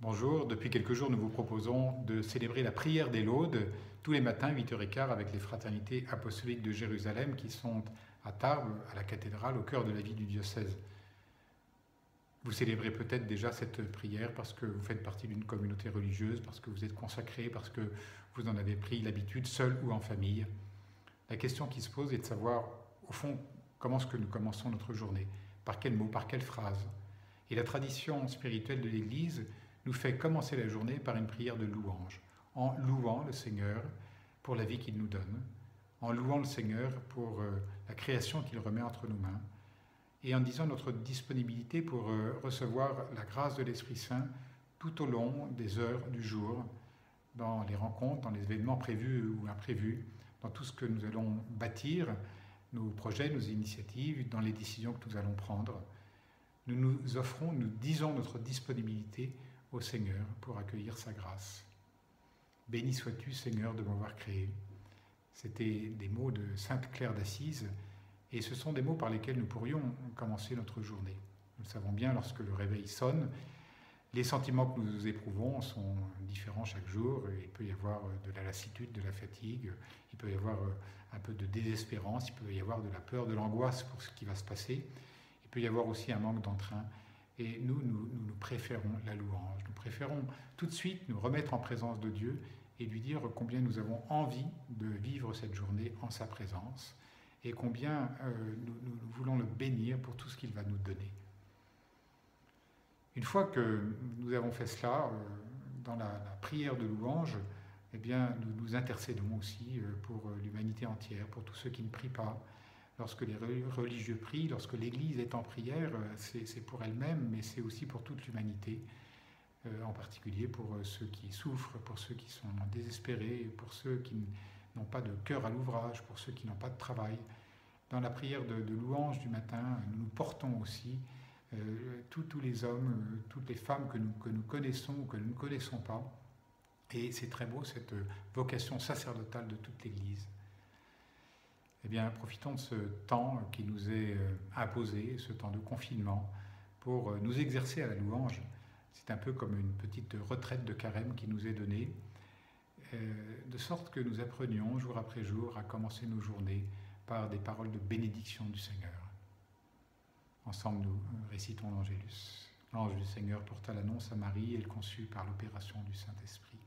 Bonjour, depuis quelques jours nous vous proposons de célébrer la prière des laudes tous les matins 8h15 avec les fraternités apostoliques de Jérusalem qui sont à Tarbes, à la cathédrale, au cœur de la vie du diocèse. Vous célébrez peut-être déjà cette prière parce que vous faites partie d'une communauté religieuse, parce que vous êtes consacré, parce que vous en avez pris l'habitude, seul ou en famille. La question qui se pose est de savoir, au fond, comment est-ce que nous commençons notre journée, par quels mots, par quelles phrases. Et la tradition spirituelle de l'Église nous fait commencer la journée par une prière de louange, en louant le Seigneur pour la vie qu'il nous donne, en louant le Seigneur pour la création qu'il remet entre nos mains, et en disant notre disponibilité pour recevoir la grâce de l'Esprit Saint tout au long des heures du jour, dans les rencontres, dans les événements prévus ou imprévus, dans tout ce que nous allons bâtir, nos projets, nos initiatives, dans les décisions que nous allons prendre. Nous nous offrons, nous disons notre disponibilité au Seigneur pour accueillir sa grâce. Béni sois-tu, Seigneur, de m'avoir créé. C'était des mots de Sainte Claire d'Assise, et ce sont des mots par lesquels nous pourrions commencer notre journée. Nous le savons bien, lorsque le réveil sonne, les sentiments que nous éprouvons sont différents chaque jour. Il peut y avoir de la lassitude, de la fatigue, il peut y avoir un peu de désespérance, il peut y avoir de la peur, de l'angoisse pour ce qui va se passer. Il peut y avoir aussi un manque d'entrain. Et nous préférons la louange. Nous préférons tout de suite nous remettre en présence de Dieu et lui dire combien nous avons envie de vivre cette journée en sa présence et combien nous voulons le bénir pour tout ce qu'il va nous donner. Une fois que nous avons fait cela, dans la prière de louange, eh bien, nous nous intercédons aussi pour l'humanité entière, pour tous ceux qui ne prient pas. Lorsque les religieux prient, lorsque l'Église est en prière, c'est pour elle-même, mais c'est aussi pour toute l'humanité, en particulier pour ceux qui souffrent, pour ceux qui sont désespérés, pour ceux qui n'ont pas de cœur à l'ouvrage, pour ceux qui n'ont pas de travail. Dans la prière de louange du matin, nous portons aussi tous les hommes, toutes les femmes que nous connaissons ou que nous ne connaissons pas. Et c'est très beau, cette vocation sacerdotale de toute l'Église. Eh bien, profitons de ce temps qui nous est imposé, ce temps de confinement, pour nous exercer à la louange. C'est un peu comme une petite retraite de carême qui nous est donnée, de sorte que nous apprenions jour après jour à commencer nos journées par des paroles de bénédiction du Seigneur. Ensemble, nous récitons l'Angélus. L'ange du Seigneur porta l'annonce à Marie, elle conçut par l'opération du Saint-Esprit.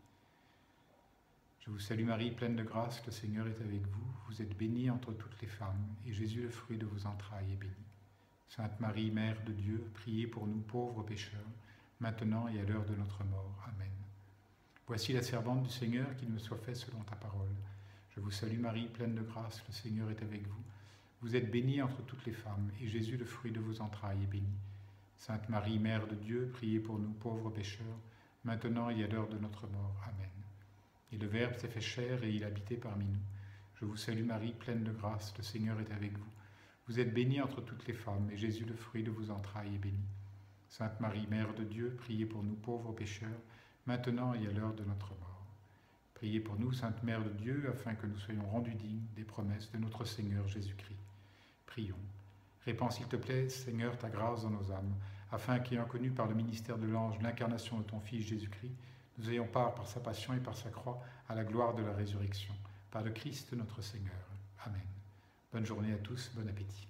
Je vous salue Marie, pleine de grâce, le Seigneur est avec vous. Vous êtes bénie entre toutes les femmes, et Jésus, le fruit de vos entrailles, est béni. Sainte Marie, Mère de Dieu, priez pour nous pauvres pécheurs, maintenant et à l'heure de notre mort. Amen. Voici la servante du Seigneur, qu'il me soit fait selon ta parole. Je vous salue Marie, pleine de grâce, le Seigneur est avec vous. Vous êtes bénie entre toutes les femmes, et Jésus, le fruit de vos entrailles, est béni. Sainte Marie, Mère de Dieu, priez pour nous pauvres pécheurs, maintenant et à l'heure de notre mort. Amen. Et le Verbe s'est fait chair et il habitait parmi nous. Je vous salue Marie, pleine de grâce, le Seigneur est avec vous. Vous êtes bénie entre toutes les femmes, et Jésus, le fruit de vos entrailles, est béni. Sainte Marie, Mère de Dieu, priez pour nous pauvres pécheurs, maintenant et à l'heure de notre mort. Priez pour nous, Sainte Mère de Dieu, afin que nous soyons rendus dignes des promesses de notre Seigneur Jésus-Christ. Prions. Répands, s'il te plaît, Seigneur, ta grâce dans nos âmes, afin qu'ayant connu par le ministère de l'ange l'incarnation de ton Fils Jésus-Christ, nous ayons part par sa passion et par sa croix à la gloire de la résurrection. Par le Christ notre Seigneur. Amen. Bonne journée à tous, bon appétit.